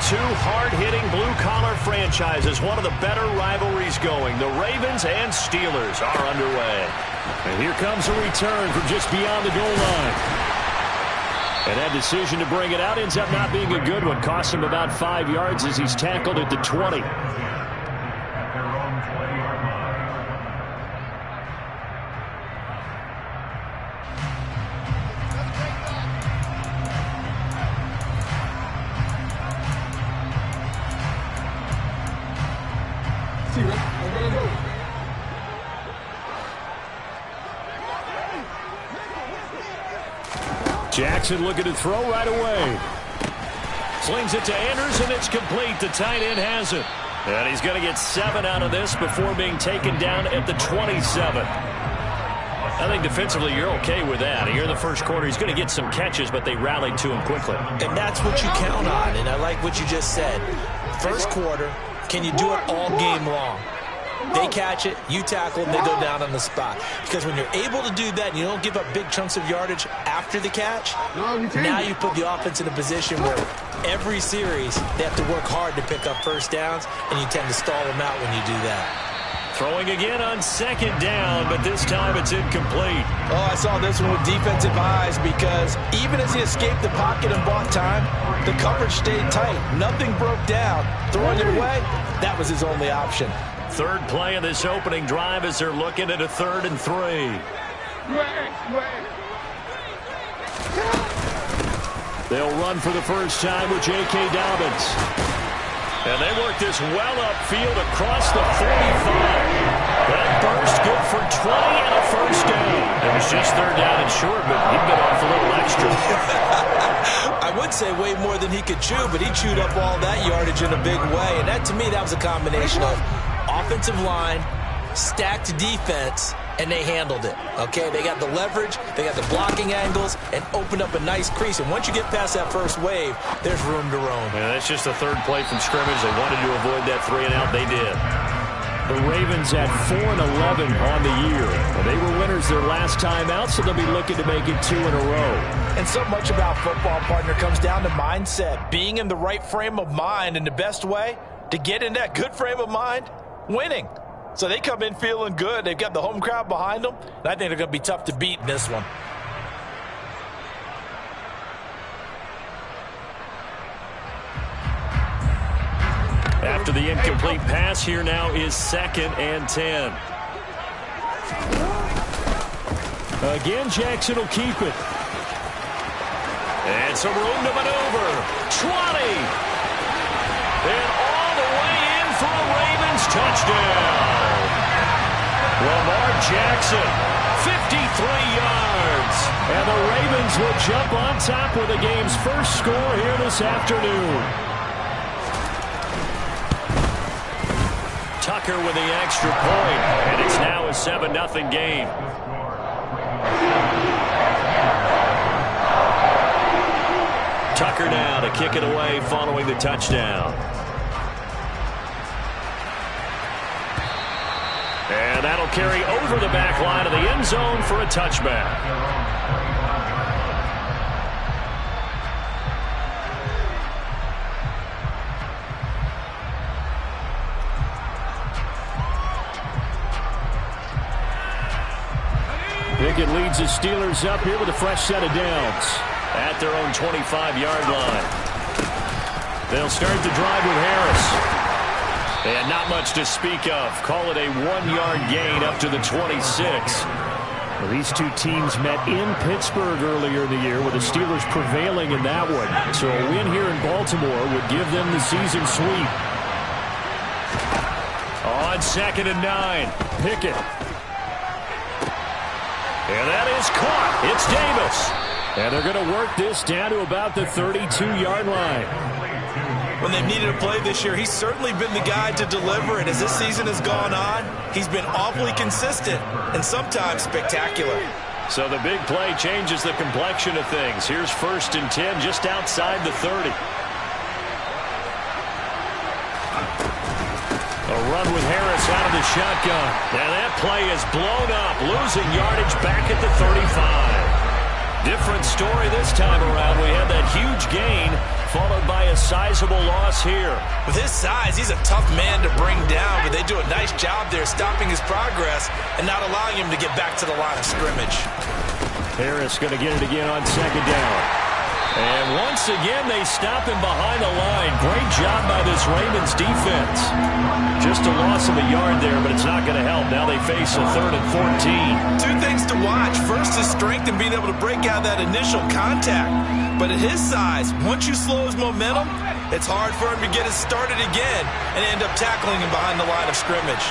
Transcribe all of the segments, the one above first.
two hard-hitting blue-collar franchises, one of the better rivalries going. The Ravens and Steelers are underway. And here comes a return from just beyond the goal line. And that decision to bring it out ends up not being a good one. Costs him about 5 yards as he's tackled at the 20. Jackson looking to throw right away. Slings it to Anderson. It's complete. The tight end has it. And he's going to get 7 out of this before being taken down at the 27. I think defensively you're okay with that. Here in the first quarter, he's going to get some catches, but they rallied to him quickly. And that's what you count on, and I like what you just said. First quarter, can you do it all game long? They catch it, you tackle, and they go down on the spot. Because when you're able to do that and you don't give up big chunks of yardage after the catch, now you put the offense in a position where every series they have to work hard to pick up first downs, and you tend to stall them out when you do that. Throwing again on second down, but this time it's incomplete. Oh, I saw this one with defensive eyes because even as he escaped the pocket and bought time, the coverage stayed tight. Nothing broke down. Throwing it away, that was his only option. Third play of this opening drive as they're looking at a 3rd and 3. They'll run for the first time with J.K. Dobbins. And they work this well upfield across the 45. That burst good for 20 and a first down. It was just 3rd down and short, but he bit off a little extra. I would say way more than he could chew, but he chewed up all that yardage in a big way. And that, to me, that was a combination of offensive line, stacked defense, and they handled it. Okay, they got the leverage, they got the blocking angles, and opened up a nice crease. And once you get past that first wave, there's room to roam. Yeah, that's just the 3rd play from scrimmage. They wanted to avoid that 3-and-out. They did. The Ravens at 4-11 on the year. Well, they were winners their last time out, so they'll be looking to make it 2 in a row. And so much about football, partner, comes down to mindset. Being in the right frame of mind, and the best way to get in that good frame of mind, winning. So they come in feeling good. They've got the home crowd behind them. And I think they're going to be tough to beat in this one. After the incomplete pass, here now is 2nd and 10. Again, Jackson will keep it. And some room to maneuver. 20. And all the way in for a Ravens touchdown. Lamar Jackson, 53 yards. And the Ravens will jump on top with the game's first score here this afternoon. Tucker with the extra point, and it's now a 7-0 game. Tucker now to kick it away following the touchdown. And that'll carry over the back line of the end zone for a touchback. Pickett leads the Steelers up here with a fresh set of downs. At their own 25-yard line. They'll start the drive with Harris. They had not much to speak of. Call it a 1-yard gain up to the 26. Well, these two teams met in Pittsburgh earlier in the year, with the Steelers prevailing in that one. So a win here in Baltimore would give them the season sweep. On 2nd and 9, Pickett. And that is caught. It's Davis. And they're going to work this down to about the 32-yard line. When they've needed a play this year, he's certainly been the guy to deliver. And as this season has gone on, he's been awfully consistent and sometimes spectacular. So the big play changes the complexion of things. Here's 1st and 10 just outside the 30. A run with Harris out of the shotgun. And that play is blown up, losing yardage back at the 35. Different story this time around. We had that huge gain followed by a sizable loss here. With his size, he's a tough man to bring down, but they do a nice job there stopping his progress and not allowing him to get back to the line of scrimmage. Harris going to get it again on second down. And once again, they stop him behind the line. Great job by this Ravens defense. Just a loss of a yard there, but it's not going to help. Now they face a 3rd and 14. Two things to watch. First, his strength in being able to break out that initial contact. But at his size, once you slow his momentum, it's hard for him to get it started again and end up tackling him behind the line of scrimmage.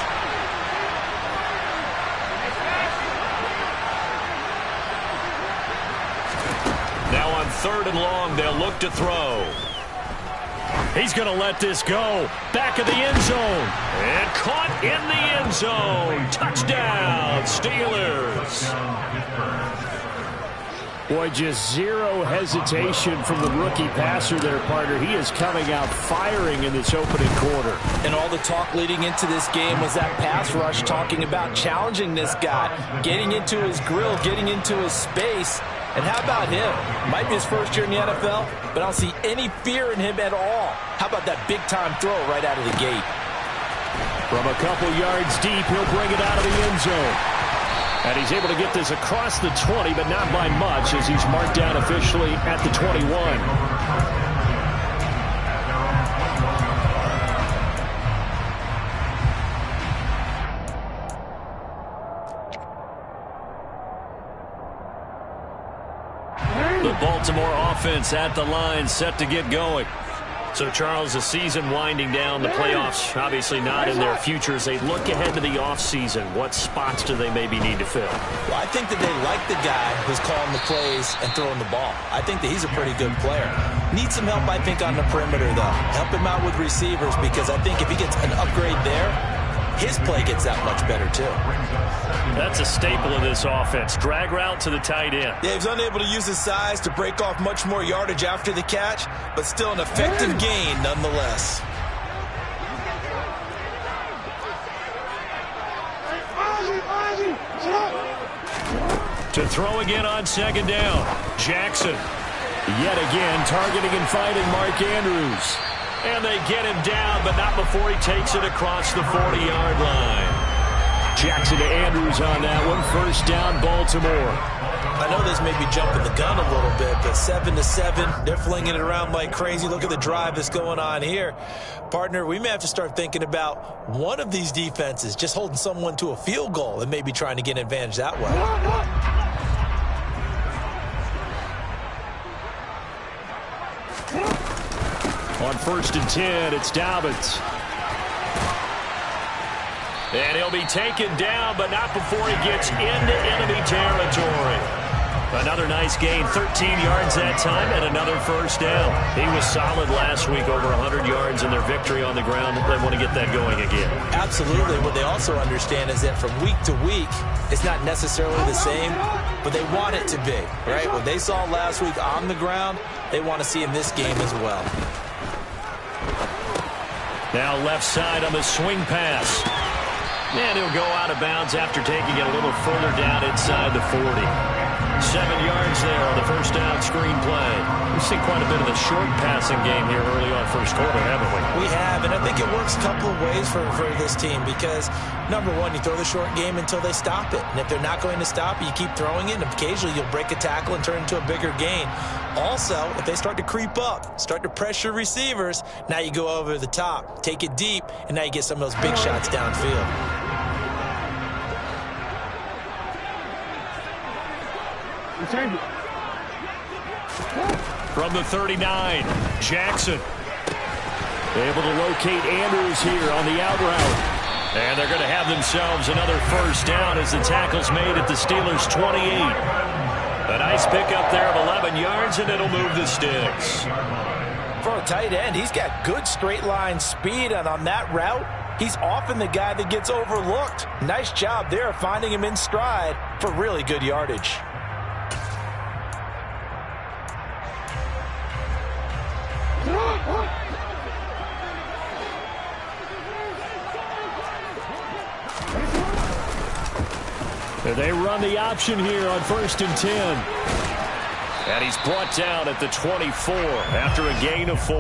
Now on 3rd and long, they'll look to throw. He's going to let this go. Back of the end zone. And caught in the end zone. Touchdown, Steelers. Boy, just zero hesitation from the rookie passer there, partner. He is coming out firing in this opening quarter. And all the talk leading into this game was that pass rush talking about challenging this guy, getting into his grill, getting into his space. And how about him? Might be his first year in the NFL, but I don't see any fear in him at all. How about that big-time throw right out of the gate? From a couple yards deep, he'll bring it out of the end zone. And he's able to get this across the 20, but not by much, as he's marked down officially at the 21. The Baltimore offense at the line, set to get going. So, Charles, the season winding down, the playoffs obviously not in their future. As they look ahead to the offseason, what spots do they maybe need to fill? Well, I think that they like the guy who's calling the plays and throwing the ball. I think that he's a pretty good player. Needs some help, I think, on the perimeter, though. Help him out with receivers, because I think if he gets an upgrade there, his play gets that much better, too. That's a staple of this offense. Drag route to the tight end. Yeah, he's unable to use his size to break off much more yardage after the catch, but still an effective gain nonetheless. To throw again on second down. Jackson. Yet again, targeting and finding Mark Andrews. And they get him down, but not before he takes it across the 40-yard line. Jackson to Andrews on that one. First down, Baltimore. I know this may be jumping the gun a little bit, but 7-7, they're flinging it around like crazy. Look at the drive that's going on here. Partner, we may have to start thinking about one of these defenses just holding someone to a field goal and maybe trying to get an advantage that way. On 1st and 10, it's Dobbins. And he'll be taken down, but not before he gets into enemy territory. Another nice gain, 13 yards that time, and another first down. He was solid last week, over 100 yards in their victory on the ground. They want to get that going again. Absolutely. What they also understand is that from week to week, it's not necessarily the same, but they want it to be, right? What they saw last week on the ground, they want to see in this game as well. Now left side on the swing pass. And he'll go out of bounds after taking it a little further down inside the 40. 7 yards there on the first down screen play. We've seen quite a bit of the short passing game here early on first quarter, haven't we? We have, and I think it works a couple of ways for this team because, number one, you throw the short game until they stop it. And if they're not going to stop it, you keep throwing it, and occasionally you'll break a tackle and turn it into a bigger gain. Also, if they start to creep up, start to pressure receivers, now you go over the top, take it deep, and now you get some of those big shots downfield. From the 39, Jackson. Able to locate Andrews here on the out route. And they're going to have themselves another first down as the tackle's made at the Steelers' 28. A nice pickup there of 11 yards, and it'll move the sticks. For a tight end, he's got good straight line speed, and on that route, he's often the guy that gets overlooked. Nice job there finding him in stride for really good yardage. They run the option here on 1st and 10. And he's brought down at the 24 after a gain of 4.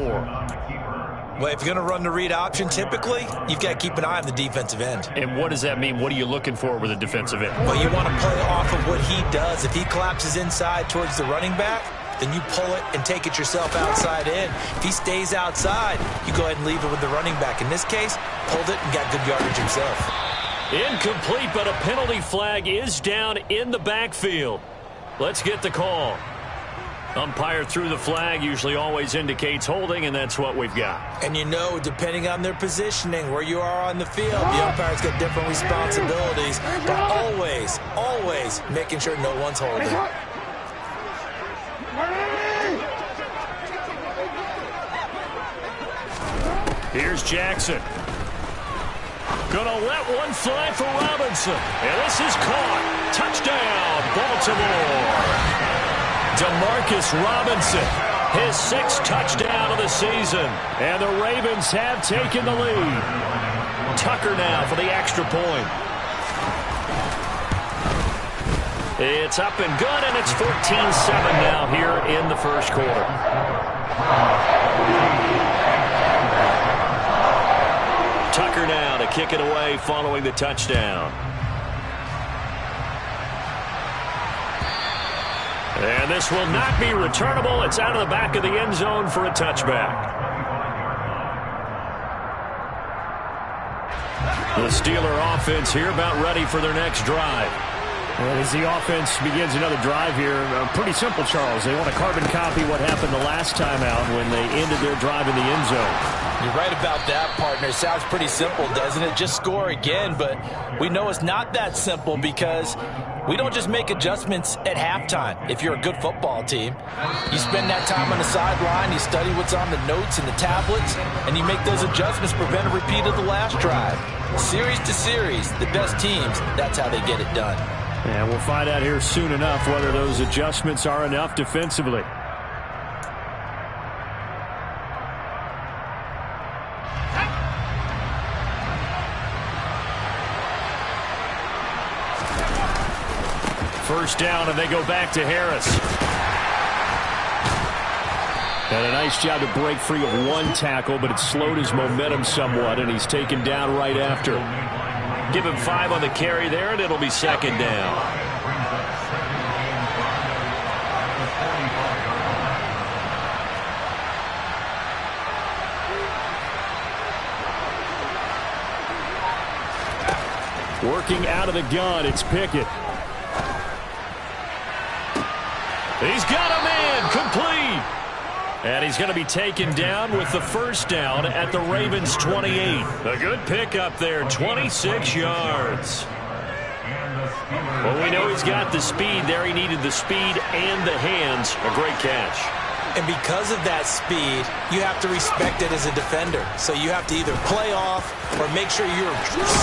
Well, if you're going to run the read option, typically, you've got to keep an eye on the defensive end. And what does that mean? What are you looking for with a defensive end? Well, you want to play off of what he does. If he collapses inside towards the running back, then you pull it and take it yourself outside in. If he stays outside, you go ahead and leave it with the running back. In this case, pulled it and got good yardage himself. Incomplete, but a penalty flag is down in the backfield. Let's get the call. Umpire threw the flag, usually always indicates holding, and that's what we've got. And you know, depending on their positioning, where you are on the field, the umpire's got different responsibilities, but always, always making sure no one's holding. Here's Jackson. Gonna let one fly for Robinson. And this is caught. Touchdown, Baltimore. Demarcus Robinson, his 6th touchdown of the season. And the Ravens have taken the lead. Tucker now for the extra point. It's up and good, and it's 14-7 now here in the first quarter. Tucker now to kick it away following the touchdown. And this will not be returnable. It's out of the back of the end zone for a touchback. The Steeler offense here about ready for their next drive. Well, as the offense begins another drive here, pretty simple, Charles. They want to carbon copy what happened the last time out when they ended their drive in the end zone. You're right about that, partner. Sounds pretty simple, doesn't it? Just score again, but we know it's not that simple because we don't just make adjustments at halftime. If you're a good football team, you spend that time on the sideline, you study what's on the notes and the tablets, and you make those adjustments to prevent a repeat of the last drive. Series to series, the best teams, that's how they get it done. And we'll find out here soon enough whether those adjustments are enough defensively. First down, and they go back to Harris. And a nice job to break free of one tackle, but it slowed his momentum somewhat, and he's taken down right after. Give him 5 on the carry there, and it'll be second down. Working out of the gun, it's Pickett. He's got a man, complete. And he's going to be taken down with the first down at the Ravens 28. A good pickup there, 26 yards. Well, we know he's got the speed there. He needed the speed and the hands. A great catch. And because of that speed, you have to respect it as a defender. So you have to either play off or make sure you're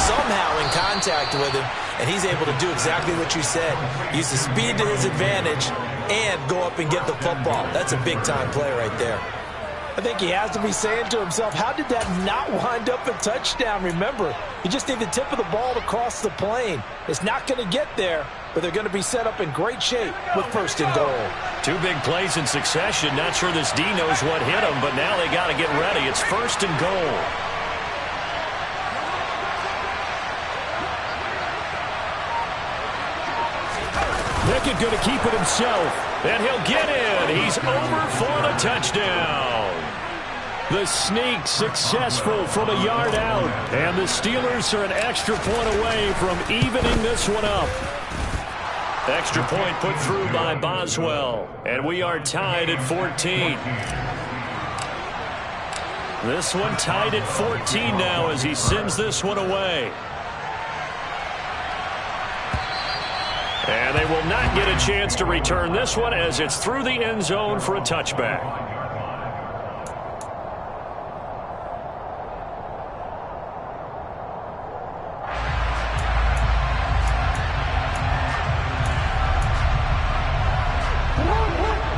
somehow in contact with him, and he's able to do exactly what you said. Use the speed to his advantage and go up and get the football. That's a big-time play right there. I think he has to be saying to himself, how did that not wind up a touchdown? Remember, you just need the tip of the ball to cross the plane. It's not going to get there, but they're going to be set up in great shape with first and goal. 2 big plays in succession. Not sure this D knows what hit him, but now they got to get ready. It's first and goal. Pickett going to keep it himself. And he'll get in. He's over for the touchdown. The sneak successful from a yard out. And the Steelers are an extra point away from evening this one up. Extra point put through by Boswell. And we are tied at 14. This one tied at 14 now as he sends this one away. And they will not get a chance to return this one as it's through the end zone for a touchback.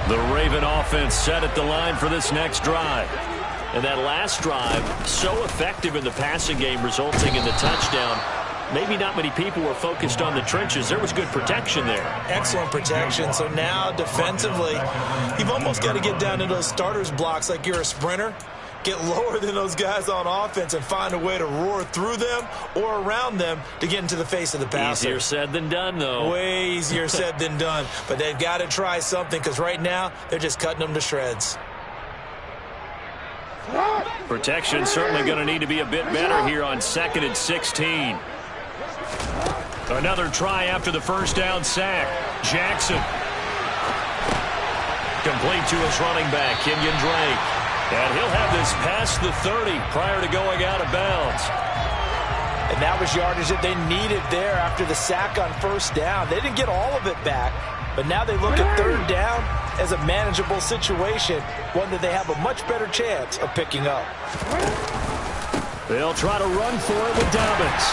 The Raven offense set at the line for this next drive. And that last drive, so effective in the passing game, resulting in the touchdown. maybe not many people were focused on the trenches. There was good protection there. Excellent protection. So now defensively, you've almost got to get down to those starters blocks like you're a sprinter. Get lower than those guys on offense and find a way to roar through them or around them to get into the face of the passer. Easier said than done, though. Way easier said than done. But they've got to try something because right now they're just cutting them to shreds. Protection certainly going to need to be a bit better here on 2nd and 16. Another try after the first down sack. Jackson. Complete to his running back, Kenyon Drake. And he'll have this past the 30 prior to going out of bounds. And that was yardage that they needed there after the sack on first down. They didn't get all of it back, but now they look at third down as a manageable situation, one that they have a much better chance of picking up. They'll try to run for it with Dobbins.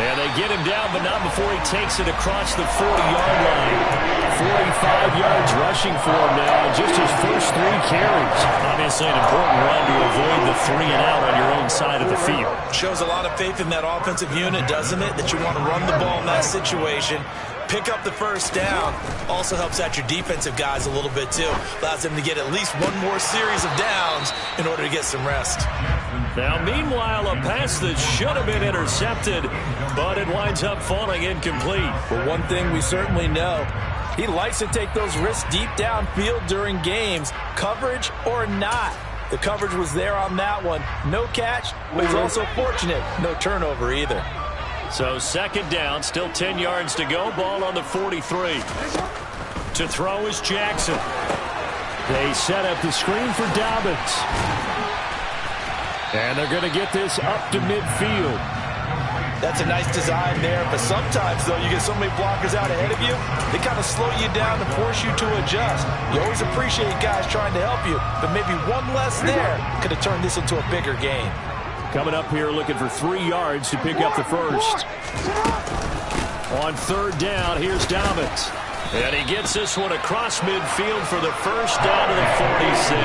And they get him down, but not before he takes it across the 40-yard line. 45 yards rushing for him now, just his first 3 carries. Obviously an important run to avoid the 3 and out on your own side of the field. Shows a lot of faith in that offensive unit, doesn't it? That you want to run the ball in that situation. Pick up the first down. Also helps out your defensive guys a little bit, too. Allows them to get at least one more series of downs in order to get some rest. Now, meanwhile, a pass that should have been intercepted, but it winds up falling incomplete. But one thing we certainly know, he likes to take those risks deep downfield during games, coverage or not. The coverage was there on that one. No catch, but he's also fortunate. No turnover either. So 2nd down, still 10 yards to go. Ball on the 43. To throw is Jackson. They set up the screen for Dobbins. And they're going to get this up to midfield. That's a nice design there, but sometimes, though, you get so many blockers out ahead of you, they kind of slow you down and force you to adjust. You always appreciate guys trying to help you, but maybe one less there could have turned this into a bigger game. Coming up here looking for 3 yards to pick up the first. On 3rd down, here's Dobbins. And he gets this one across midfield for the first down to the 46.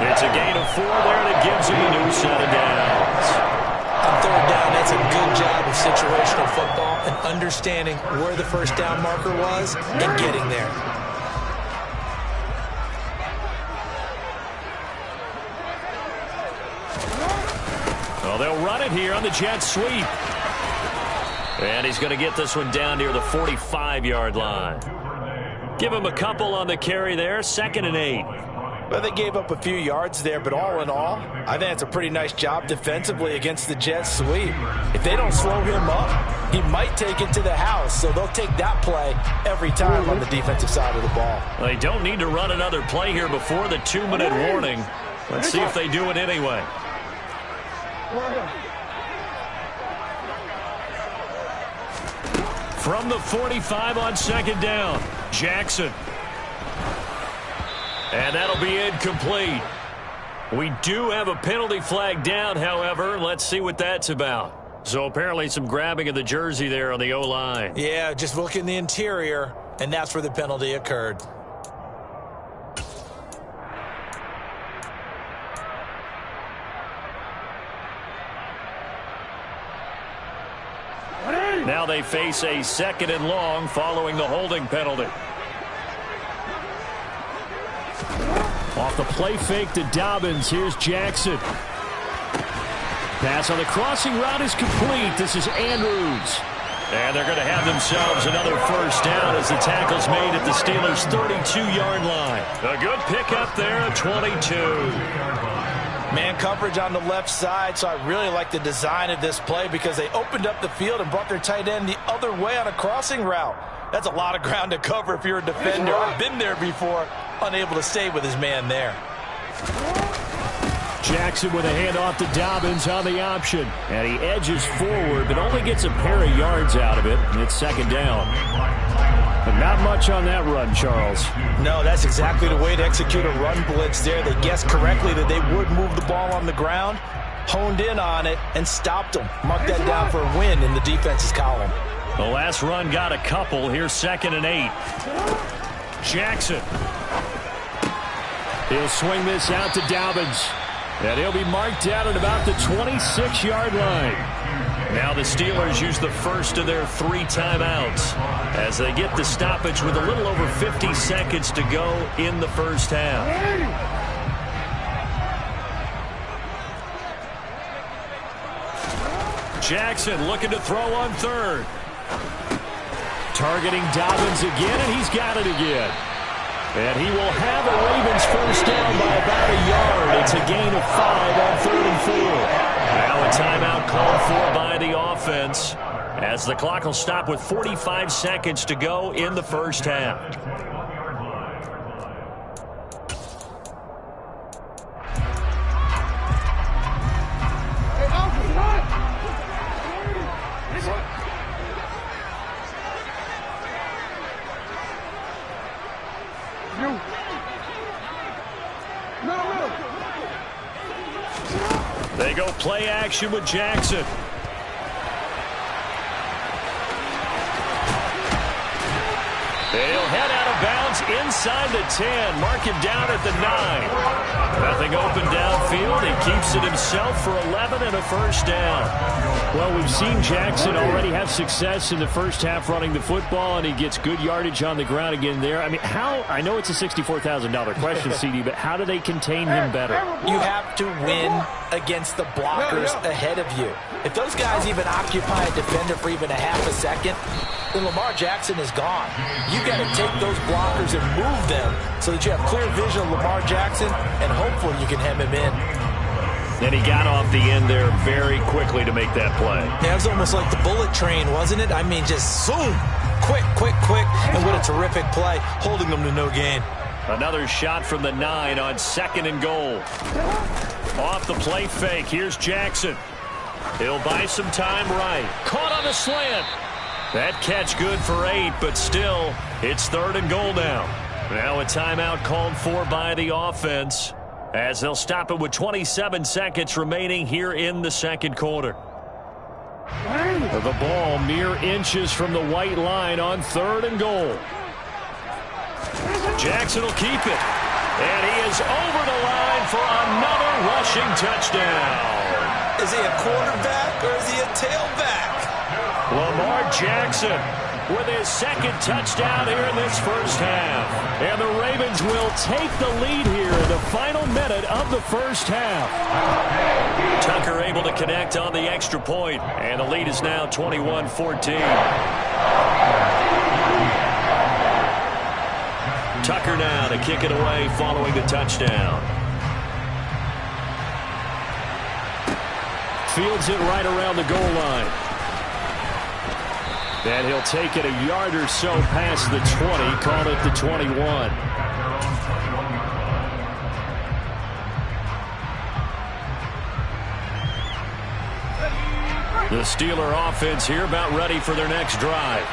It's a gain of 4 there, and it gives him a new set of downs. On 3rd down, that's a good job of situational football and understanding where the first down marker was and getting there. Well, they'll run it here on the jet sweep. And he's going to get this one down near the 45-yard line. Give him a couple on the carry there, 2nd and 8. Well, they gave up a few yards there, but all in all, I think it's a pretty nice job defensively against the jet sweep. If they don't slow him up, he might take it to the house, so they'll take that play every time on the defensive side of the ball. They don't need to run another play here before the 2-minute warning. Let's see if they do it anyway. From the 45 on 2nd down, Jackson. And that'll be incomplete. We do have a penalty flag down, however. Let's see what that's about. So apparently some grabbing of the jersey there on the O-line. Yeah, just look in the interior, and that's where the penalty occurred. Now they face a 2nd and long following the holding penalty. Off the play fake to Dobbins. Here's Jackson. Pass on the crossing route is complete. This is Andrews. And they're going to have themselves another first down as the tackle's made at the Steelers' 32-yard line. A good pickup there at 22. Man coverage on the left side, so I really like the design of this play because they opened up the field and brought their tight end the other way on a crossing route. That's a lot of ground to cover if you're a defender. I've been there before, unable to stay with his man there. Jackson with a handoff to Dobbins on the option. And he edges forward, but only gets a pair of yards out of it. And it's 2nd down. But not much on that run, Charles. No, that's exactly the way to execute a run blitz there. They guessed correctly that they would move the ball on the ground, honed in on it, and stopped them. Mark that down for a win in the defense's column. The last run got a couple. Here's 2nd and 8. Jackson. He'll swing this out to Dobbins. And he'll be marked down at about the 26-yard line. Now the Steelers use the first of their 3 timeouts as they get the stoppage with a little over 50 seconds to go in the first half. Jackson looking to throw on third. Targeting Dobbins again, and he's got it again. And he will have a Ravens first down by about a yard. It's a gain of 5 on 3rd and 4. Now a timeout called for by the offense as the clock will stop with 45 seconds to go in the first half. They go play action with Jackson. They'll head out of bounds inside the 10. Mark him down at the 9. Nothing open downfield. He keeps it himself for 11 and a first down. Well, we've seen Jackson already have success in the first half running the football, and he gets good yardage on the ground again there. I mean, I know it's a $64,000 question, CD, but how do they contain him better? You have to win against the blockers ahead of you. If those guys even occupy a defender for even a half a second, then Lamar Jackson is gone. You got to take those blockers and move them so that you have clear vision of Lamar Jackson, and hopefully you can hem him in. And he got off the end there very quickly to make that play. Yeah, it was almost like the bullet train, wasn't it? I mean, just zoom, quick, and what a terrific play, holding them to no gain. Another shot from the 9 on 2nd and goal. Off the play fake, here's Jackson. He'll buy some time right. Caught on the slant. That catch good for 8, but still, it's 3rd and goal now. Now a timeout called for by the offense as they'll stop it with 27 seconds remaining here in the second quarter. The ball mere inches from the white line on 3rd and goal. Jackson will keep it. And he is over the line for another rushing touchdown. Is he a quarterback or is he a tailback? Lamar Jackson with his 2nd touchdown here in this first half. And the Ravens will take the lead here in the final minute of the first half. Tucker able to connect on the extra point, and the lead is now 21-14. Tucker now to kick it away following the touchdown. Fields it right around the goal line. And he'll take it a yard or so past the 20, call it the 21. The Steeler offense here about ready for their next drive.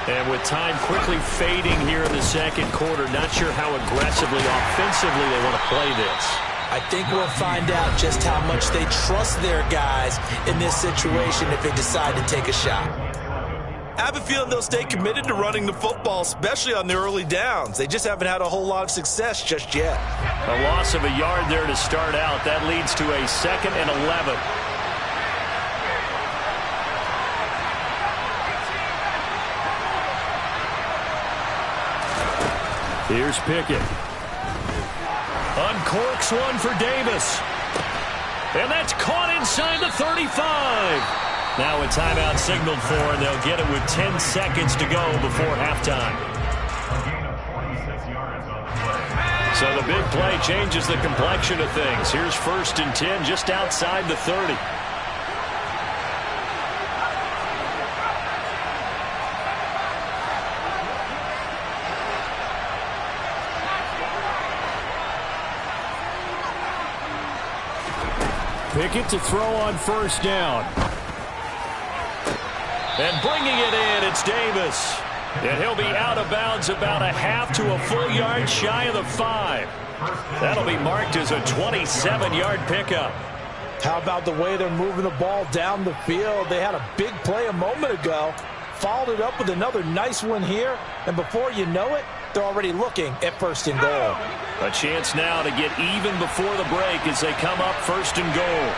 And with time quickly fading here in the second quarter, not sure how aggressively, offensively they want to play this. I think we'll find out just how much they trust their guys in this situation if they decide to take a shot. I have a feeling they'll stay committed to running the football, especially on the early downs. They just haven't had a whole lot of success just yet. A loss of a yard there to start out. That leads to a 2nd and 11. Here's Pickett. Uncorks one for Davis. And that's caught inside the 35. Now a timeout signaled for, and they'll get it with 10 seconds to go before halftime. So the big play changes the complexion of things. Here's 1st and 10 just outside the 30. Pickett to throw on 1st down. And bringing it in, it's Davis. And he'll be out of bounds about a half to a full yard shy of the 5. That'll be marked as a 27-yard pickup. How about the way they're moving the ball down the field? They had a big play a moment ago, followed it up with another nice one here, and before you know it, they're already looking at 1st and goal. A chance now to get even before the break as they come up 1st and goal.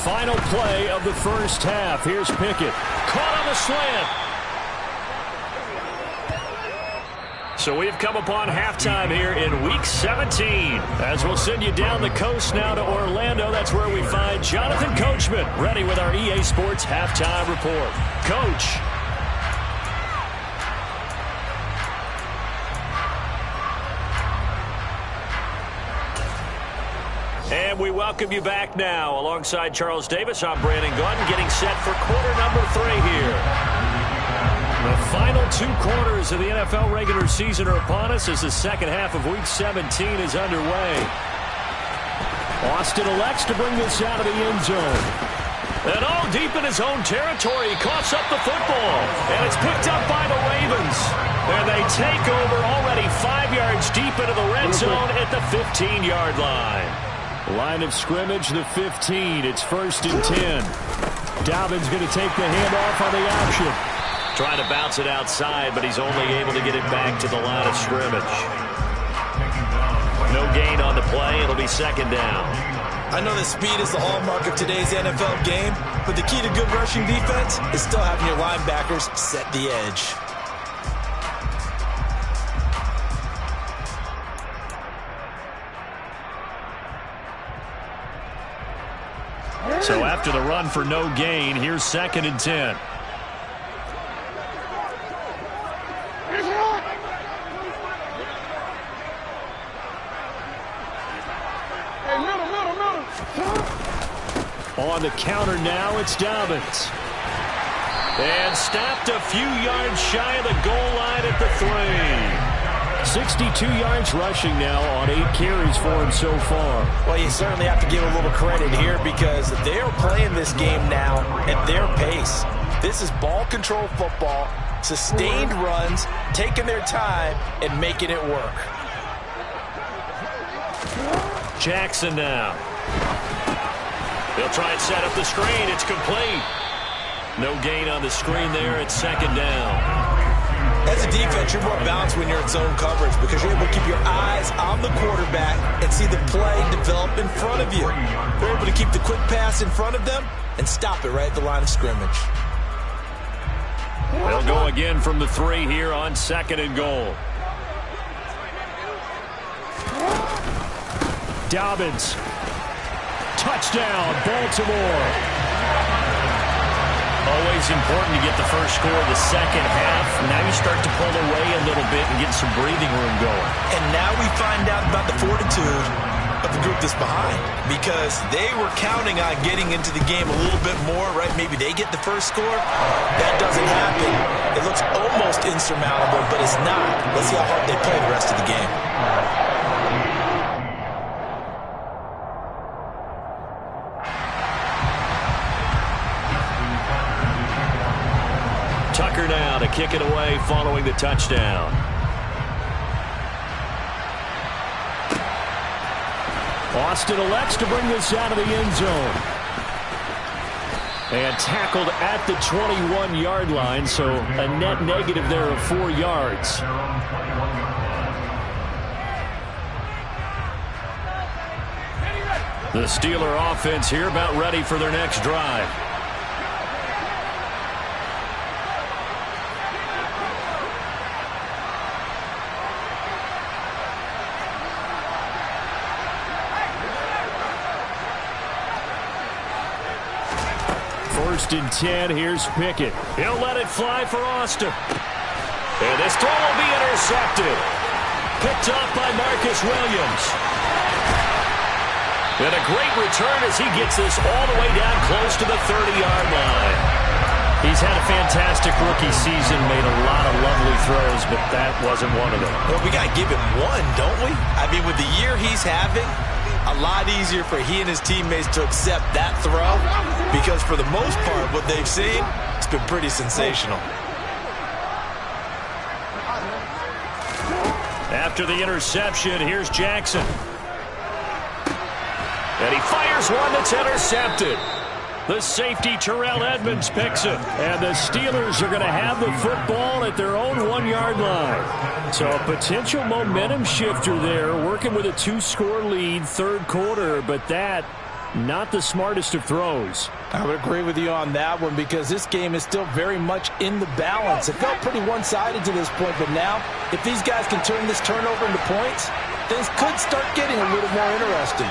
final play of the first half. Here's Pickett. Caught on the slant. So we've come upon halftime here in Week 17. As we'll send you down the coast now to Orlando, that's where we find Jonathan Coachman, ready with our EA Sports Halftime Report. Coach. And we welcome you back now. Alongside Charles Davis, I'm Brandon Gunn, getting set for quarter number 3 here. The final 2 quarters of the NFL regular season are upon us as the second half of Week 17 is underway. Austin elects to bring this out of the end zone. And all deep in his own territory, he coughs up the football. And it's picked up by the Ravens. And they take over already 5 yards deep into the red zone at the 15-yard line. Line of scrimmage, the 15. It's 1st and 10. Dobbins going to take the handoff on the option. Trying to bounce it outside, but he's only able to get it back to the line of scrimmage. No gain on the play. It'll be 2nd down. I know that speed is the hallmark of today's NFL game, but the key to good rushing defense is still having your linebackers set the edge. So after the run for no gain, here's 2nd and 10. On the counter now, it's Dobbins. And stopped a few yards shy of the goal line at the 3. 62 yards rushing now on 8 carries for him so far. Well, you certainly have to give a little credit here because they are playing this game now at their pace. This is ball control football, sustained runs, taking their time, and making it work. Jackson now. They'll try and set up the screen. It's complete. No gain on the screen there. It's 2nd down. As a defense, you're more balanced when you're in zone coverage because you're able to keep your eyes on the quarterback and see the play develop in front of you. They're able to keep the quick pass in front of them and stop it right at the line of scrimmage. They'll go again from the 3 here on 2nd and goal. Dobbins. Touchdown, Baltimore. Always important to get the first score of the second half. Now you start to pull away a little bit and get some breathing room going. And now we find out about the fortitude of the group that's behind because they were counting on getting into the game a little bit more, right? Maybe they get the first score. That doesn't happen. It looks almost insurmountable, but it's not. Let's see how hard they play the rest of the game. Tucker now to kick it away following the touchdown. Austin elects to bring this out of the end zone. And tackled at the 21-yard line, so a net negative there of 4 yards. The Steeler offense here about ready for their next drive. First and 10, here's Pickett. He'll let it fly for Austin. And this throw will be intercepted. Picked off by Marcus Williams. And a great return as he gets this all the way down close to the 30-yard line. He's had a fantastic rookie season, made a lot of lovely throws, but that wasn't one of them. Well, we got to give him one, don't we? I mean, with the year he's having, a lot easier for he and his teammates to accept that throw because for the most part, what they've seen, it's been pretty sensational. After the interception, here's Jackson. And he fires one that's intercepted. The safety, Terrell Edmonds, picks it. And the Steelers are going to have the football at their own 1-yard line. So a potential momentum shifter there, working with a 2-score lead, third quarter, but that not the smartest of throws. I would agree with you on that one because this game is still very much in the balance. It felt pretty one-sided to this point, but now if these guys can turn this turnover into points, things could start getting a little more interesting.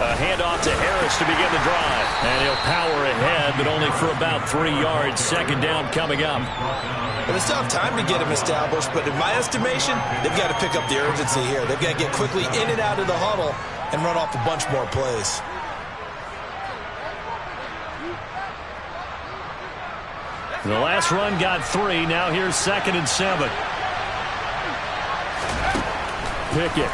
A handoff to Harris to begin the drive. And he'll power ahead, but only for about 3 yards. Second down coming up. Well, they still have time to get him established, but in my estimation, they've got to pick up the urgency here. They've got to get quickly in and out of the huddle and run off a bunch more plays. The last run got 3. Now here's 2nd and 7. Pickett.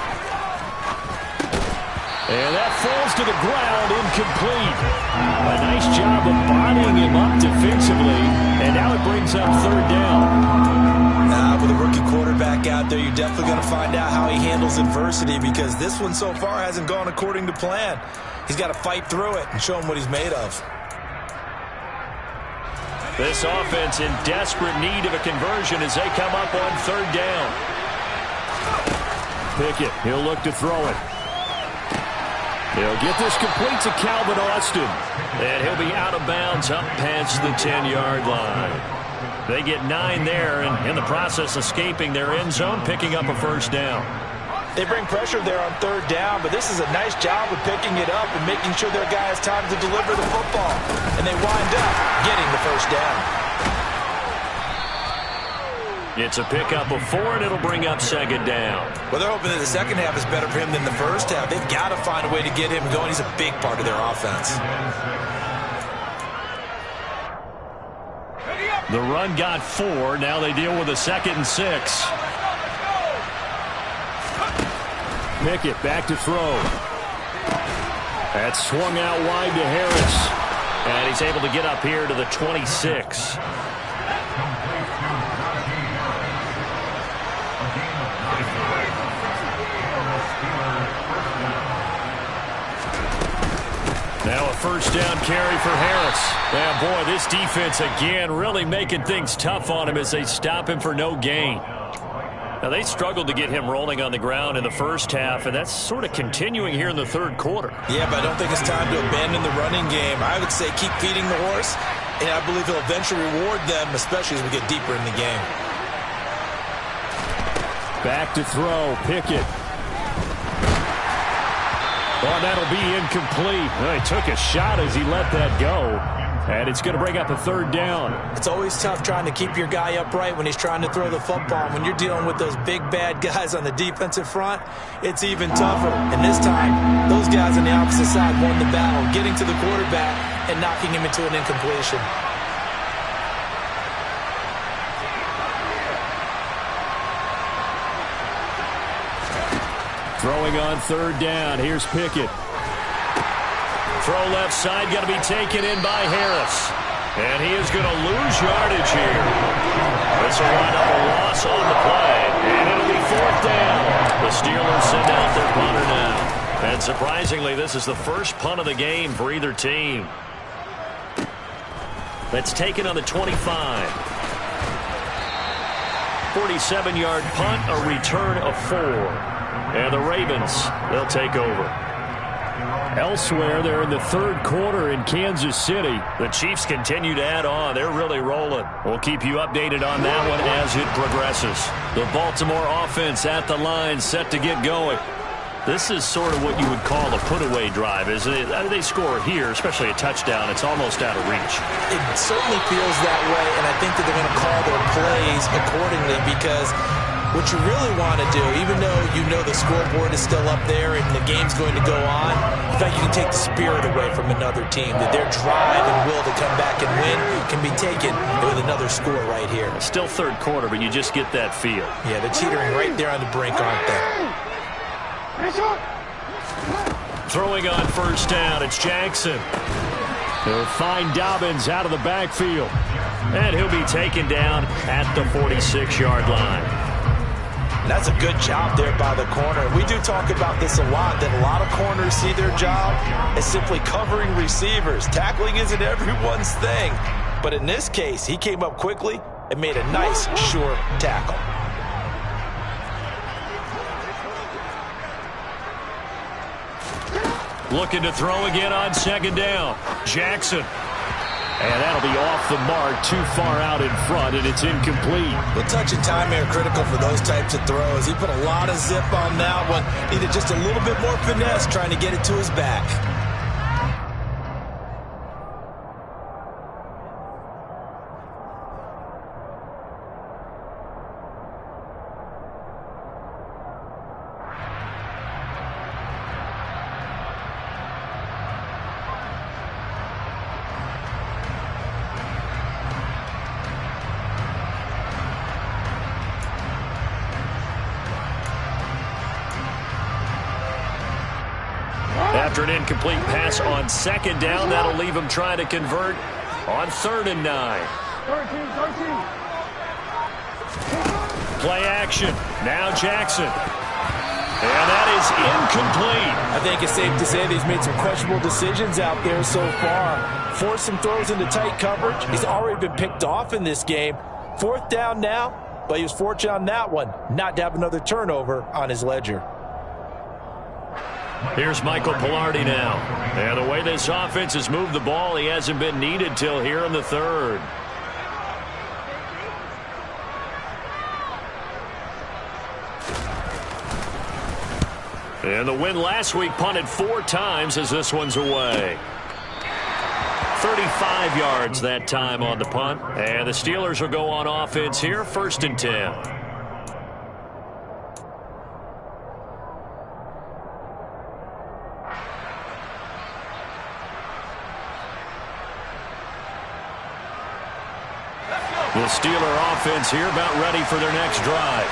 And that falls to the ground, incomplete. A nice job of bodying him up defensively, and now it brings up 3rd down. With a rookie quarterback out there, you're definitely going to find out how he handles adversity because this one so far hasn't gone according to plan. He's got to fight through it and show him what he's made of. This offense in desperate need of a conversion as they come up on 3rd down. Pickett, he'll look to throw it. He'll get this complete to Calvin Austin. And he'll be out of bounds up past the 10-yard line. They get 9 there, and in the process escaping their end zone, picking up a 1st down. They bring pressure there on 3rd down, but this is a nice job of picking it up and making sure their guy has time to deliver the football. And they wind up getting the 1st down. It's a pickup of 4, and it'll bring up 2nd down. Well, they're hoping that the second half is better for him than the first half. They've got to find a way to get him going. He's a big part of their offense. The run got 4. Now they deal with a 2nd and 6. Pickett back to throw. That's swung out wide to Harris. And he's able to get up here to the 26. Now a 1st down carry for Harris. Yeah, boy, this defense again really making things tough on him as they stop him for no gain. Now, they struggled to get him rolling on the ground in the first half, and that's sort of continuing here in the 3rd quarter. Yeah, but I don't think it's time to abandon the running game. I would say keep feeding the horse, and I believe he'll eventually reward them, especially as we get deeper in the game. Back to throw, Pickett. Oh, that'll be incomplete. Well, he took a shot as he let that go. And it's going to bring up a 3rd down. It's always tough trying to keep your guy upright when he's trying to throw the football. When you're dealing with those big, bad guys on the defensive front, it's even tougher. And this time, those guys on the opposite side won the battle, getting to the quarterback and knocking him into an incompletion. Throwing on 3rd down. Here's Pickett. Throw left side, going to be taken in by Harris. And he is going to lose yardage here. This will wind up a loss on the play. And it'll be 4th down. The Steelers send out their punter now. And surprisingly, this is the first punt of the game for either team. That's taken on the 25. 47-yard punt, a return of 4. And the Ravens, they'll take over. Elsewhere, they're in the 3rd quarter in Kansas City. The Chiefs continue to add on. They're really rolling. We'll keep you updated on that one as it progresses. The Baltimore offense at the line, set to get going. This is sort of what you would call a put-away drive, isn't it? They score here, especially a touchdown. It's almost out of reach. It certainly feels that way, and I think that they're going to call their plays accordingly because what you really want to do, even though you know the scoreboard is still up there and the game's going to go on, in fact, you can take the spirit away from another team, that their drive and will to come back and win can be taken with another score right here. Still 3rd quarter, but you just get that feel. Yeah, they're teetering right there on the brink, aren't they? Throwing on 1st down, it's Jackson. They'll find Dobbins out of the backfield. And he'll be taken down at the 46-yard line. That's a good job there by the corner. We do talk about this a lot, that a lot of corners see their job as simply covering receivers. Tackling isn't everyone's thing. But in this case, he came up quickly and made a nice, short tackle. Looking to throw again on second down. Jackson. And that'll be off the mark, too far out in front, and it's incomplete. Well, touch and time are critical for those types of throws. He put a lot of zip on that one. Needed just a little bit more finesse trying to get it to his back. After an incomplete pass on second down, that'll leave him trying to convert on 3rd and 9. Play action. Now Jackson. And that is incomplete. I think it's safe to say that he's made some questionable decisions out there so far. Forced some throws into tight coverage. He's already been picked off in this game. 4th down now, but he was fortunate on that one not to have another turnover on his ledger. Here's Michael Palardy now. And the way this offense has moved the ball, he hasn't been needed till here in the 3rd. And the win last week punted 4 times as this one's away. 35 yards that time on the punt. And the Steelers will go on offense here, 1st and 10. The Steeler offense here about ready for their next drive.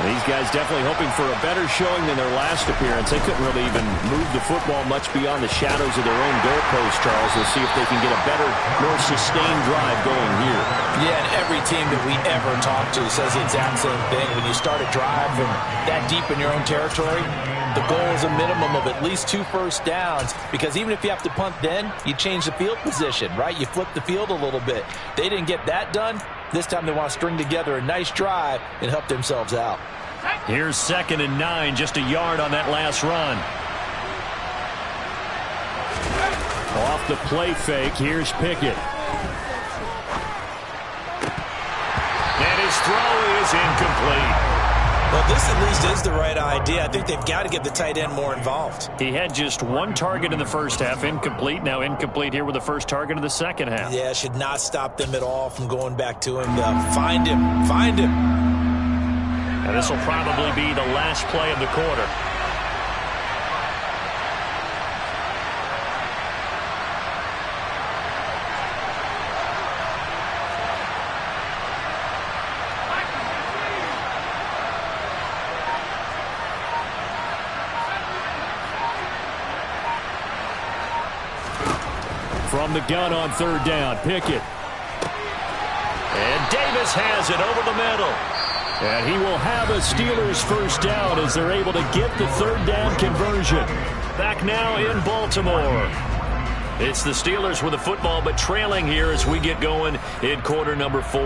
These guys definitely hoping for a better showing than their last appearance. They couldn't really even move the football much beyond the shadows of their own goalpost, Charles. We'll see if they can get a better, more sustained drive going here. Yeah, and every team that we ever talk to says the exact same thing. When you start a drive from that deep in your own territory, the goal is a minimum of at least 2 first downs, because even if you have to punt then, you change the field position, right? You flip the field a little bit. They didn't get that done. This time they want to string together a nice drive and help themselves out. Here's 2nd and 9, just a yard on that last run. Off the play fake, here's Pickett. And his throw is incomplete. Well, this at least is the right idea. I think they've got to get the tight end more involved. He had just 1 target in the first half, incomplete. Now incomplete here with the first target of the second half. Yeah, should not stop them at all from going back to him. Find him. Find him. And this will probably be the last play of the quarter. From the gun on 3rd down, Pickett. And Davis has it over the middle. And he will have a Steelers first down as they're able to get the 3rd down conversion. Back now in Baltimore. It's the Steelers with the football, but trailing here as we get going in quarter number 4.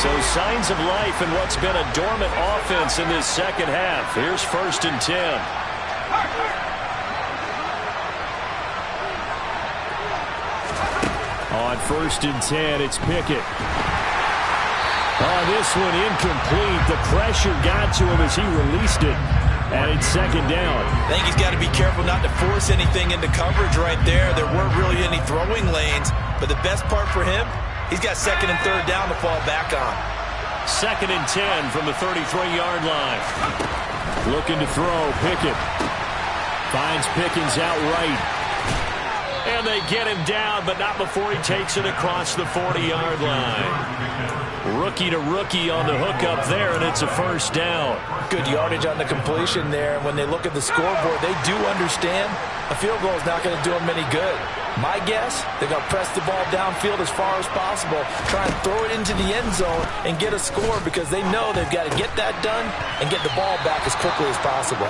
So signs of life in what's been a dormant offense in this second half. Here's 1st and 10. On 1st and 10, it's Pickett. Oh, this one incomplete. The pressure got to him as he released it. And it's 2nd down. I think he's got to be careful not to force anything into coverage right there. There weren't really any throwing lanes. But the best part for him, he's got 2nd and 3rd down to fall back on. 2nd and 10 from the 33-yard line. Looking to throw, Pickett. Finds Pickens out right. And they get him down, but not before he takes it across the 40-yard line. Rookie to rookie on the hook up there, and it's a first down. Good yardage on the completion there. When they look at the scoreboard, they do understand a field goal is not going to do them any good. My guess, they're going to press the ball downfield as far as possible, try and throw it into the end zone and get a score because they know they've got to get that done and get the ball back as quickly as possible.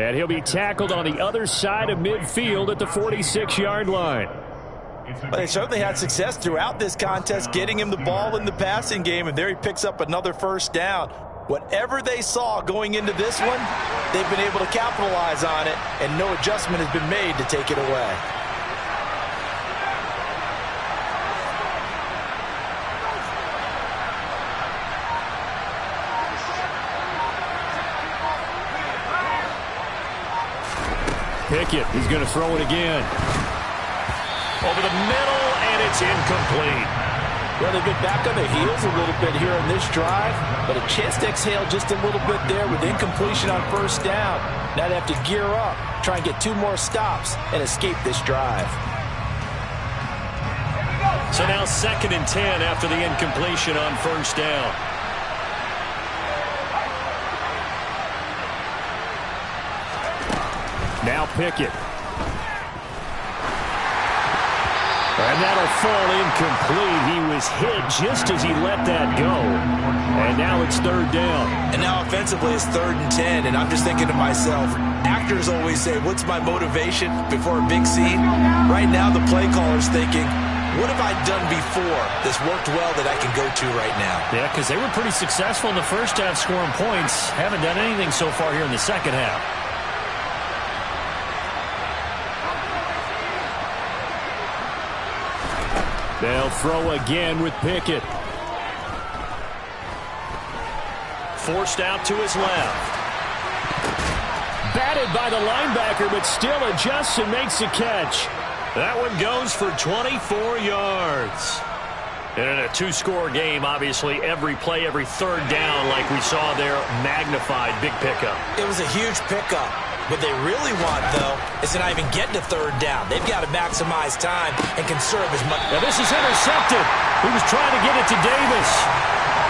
And he'll be tackled on the other side of midfield at the 46-yard line. Well, they certainly had success throughout this contest, getting him the ball in the passing game, and there he picks up another first down. Whatever they saw going into this one, they've been able to capitalize on it, and no adjustment has been made to take it away. Pickett, he's going to throw it again. Over the middle, and it's incomplete. Well, they've been back on their heels a little bit here on this drive, but a chance to exhale just a little bit there with incompletion on first down. Now they have to gear up, try and get 2 more stops, and escape this drive. So now 2nd and 10 after the incompletion on first down. Now Pickett. And that'll fall incomplete. He was hit just as he let that go. And now it's 3rd down. And now offensively it's 3rd and 10. And I'm just thinking to myself, actors always say, what's my motivation before a big scene? Right now the play caller's thinking, what have I done before that's worked well that I can go to right now? Yeah, because they were pretty successful in the first half scoring points. Haven't done anything so far here in the second half. They'll throw again with Pickett. Forced out to his left. Batted by the linebacker, but still adjusts and makes a catch. That one goes for 24 yards. And in a 2-score game, obviously, every play, every 3rd down, like we saw there, magnified. Big pickup. It was a huge pickup. What they really want, though, is to not even get to 3rd down. They've got to maximize time and conserve as much. Now this is intercepted. He was trying to get it to Davis.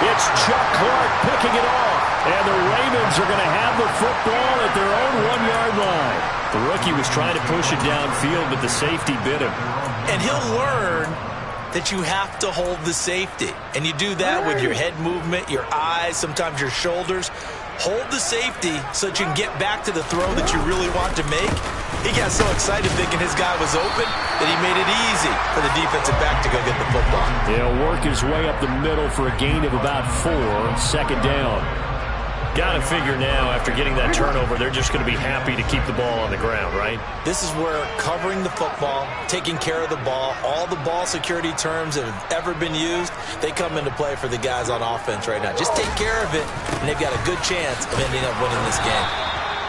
It's Chuck Clark picking it off. And the Ravens are going to have the football at their own 1-yard line. The rookie was trying to push it downfield, but the safety bit him. And he'll learn that you have to hold the safety. And you do that with your head movement, your eyes, sometimes your shoulders. Hold the safety so that you can get back to the throw that you really want to make. He got so excited thinking his guy was open that he made it easy for the defensive back to go get the football. He'll work his way up the middle for a gain of about 4, 2nd down. Got to figure now, after getting that turnover, they're just going to be happy to keep the ball on the ground, right? This is where covering the football, taking care of the ball, all the ball security terms that have ever been used, they come into play for the guys on offense right now. Just take care of it, and they've got a good chance of ending up winning this game.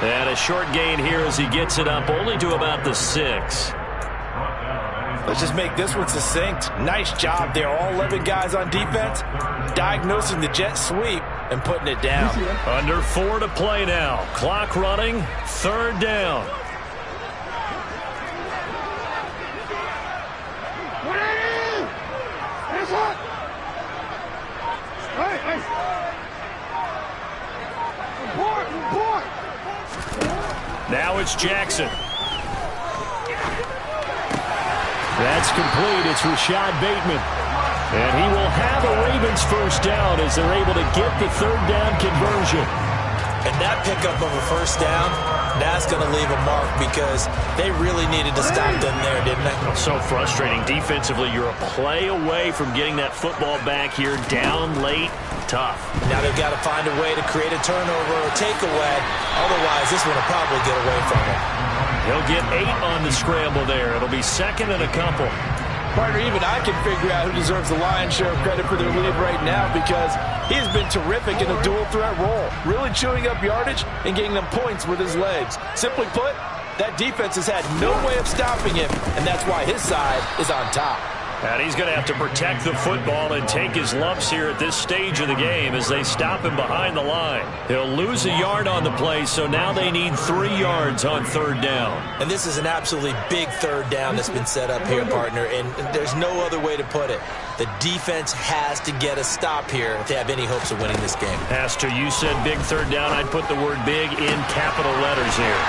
And a short gain here as he gets it up only to about the 6. Let's just make this one succinct. Nice job there. All 11 guys on defense diagnosing the jet sweep and putting it down. Under 4 to play now. Clock running. 3rd down. Now it's Jackson. That's complete. It's Rashad Bateman. And he will have a Ravens first down as they're able to get the 3rd down conversion. And that pickup of a first down, that's going to leave a mark because they really needed to stop them there, didn't they? So frustrating. Defensively, you're a play away from getting that football back here down late. Tough. Now they've got to find a way to create a turnover or takeaway. Otherwise, this one will probably get away from him. He'll get 8 on the scramble there. It'll be 2nd and a couple. Partner, even I can figure out who deserves the lion's share of credit for their lead right now because he has been terrific in a dual threat role, really chewing up yardage and getting them points with his legs. Simply put, that defense has had no way of stopping him, and that's why his side is on top. And he's going to have to protect the football and take his lumps here at this stage of the game as they stop him behind the line. He'll lose a yard on the play, so now they need 3 yards on third down. And this is an absolutely big third down that's been set up here, partner, and there's no other way to put it. The defense has to get a stop here if they have any hopes of winning this game. Pastor, you said big third down. I'd put the word big in capital letters here.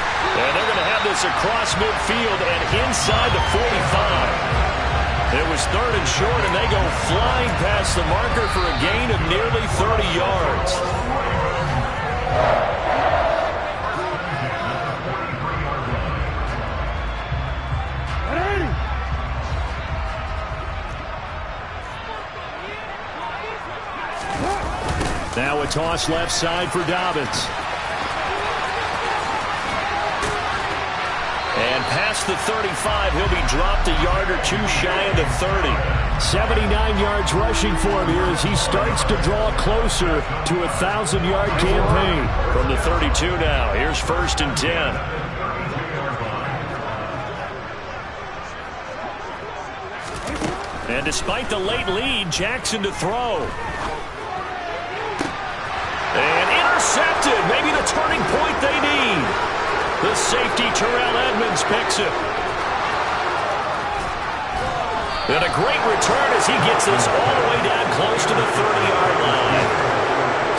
And they're going to have this across midfield and inside the 45. It was 3rd and short, and they go flying past the marker for a gain of nearly 30 yards. Now a toss left side for Dobbins. And past the 35, he'll be dropped a yard or 2 shy of the 30. 79 yards rushing for him here as he starts to draw closer to a 1,000-yard campaign. From the 32 now, here's 1st and 10. And despite the late lead, Jackson to throw. And intercepted, maybe the turning point they need. The safety, Terrell Edmonds, picks it. And a great return as he gets this all the way down close to the 30-yard line.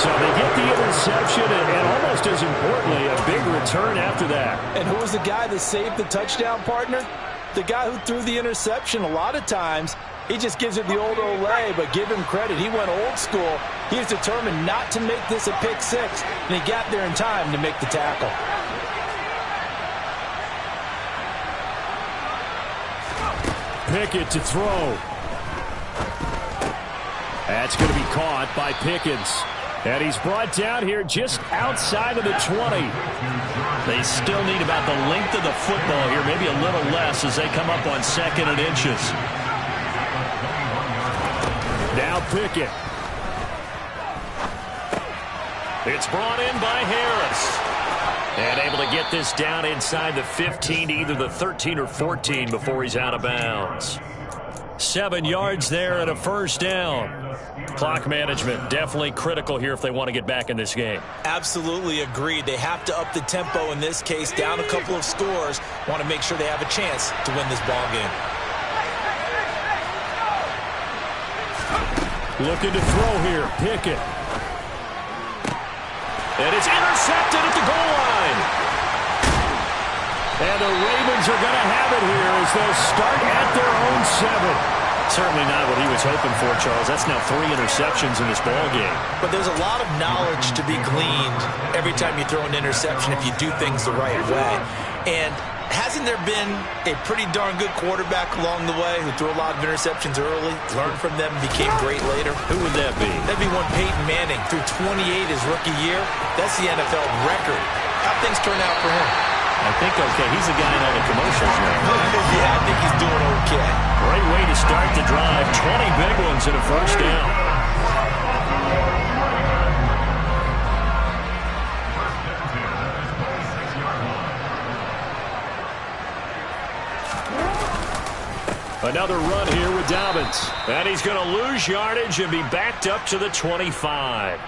So they get the interception, and almost as importantly, a big return after that. And who was the guy that saved the touchdown, partner? The guy who threw the interception. A lot of times, he just gives it the old Olay, but give him credit. He went old school. He was determined not to make this a pick six, and he got there in time to make the tackle. Pickett to throw. That's going to be caught by Pickens. And he's brought down here just outside of the 20. They still need about the length of the football here, maybe a little less as they come up on 2nd and inches. Now Pickett. It's brought in by Harris. And able to get this down inside the 15 to either the 13 or 14 before he's out of bounds. 7 yards there and a 1st down. Clock management definitely critical here if they want to get back in this game. Absolutely agreed. They have to up the tempo in this case, down a couple of scores. Want to make sure they have a chance to win this ball game. Looking to throw here, Pickett. And it's intercepted at the goal line. And the Ravens are going to have it here as they'll start at their own 7. Certainly not what he was hoping for, Charles. That's now 3 interceptions in this ball game. But there's a lot of knowledge to be gleaned every time you throw an interception if you do things the right way. And hasn't there been a pretty darn good quarterback along the way who threw a lot of interceptions early, learned from them, and became great later? Who would that be? That'd be one Peyton Manning. Threw 28 his rookie year. That's the NFL record. How'd things turn out for him? I think okay. He's the guy in all the commercials now. Yeah, I think he's doing okay. Great way to start the drive. 20 big ones and a 1st down. Another run here with Dobbins. And he's going to lose yardage and be backed up to the 25.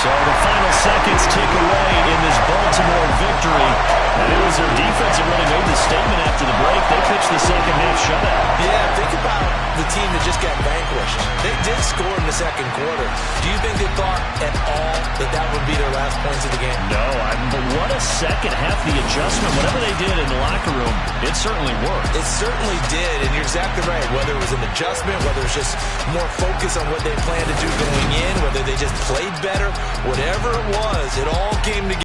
So the final seconds tick away in this Baltimore victory. And it was their defense that really made the statement after the break. They pitched the second half shutout. Yeah, think about the team that just got vanquished. They did score in the second quarter. Do you think they thought at all that that would be their last points of the game? No, but what a second half. The adjustment, whatever they did in the locker room, it certainly worked. It certainly did, and you're exactly right. Whether it was an adjustment, whether it was just more focus on what they planned to do going in, whether they just played better, whatever it was, it all came together.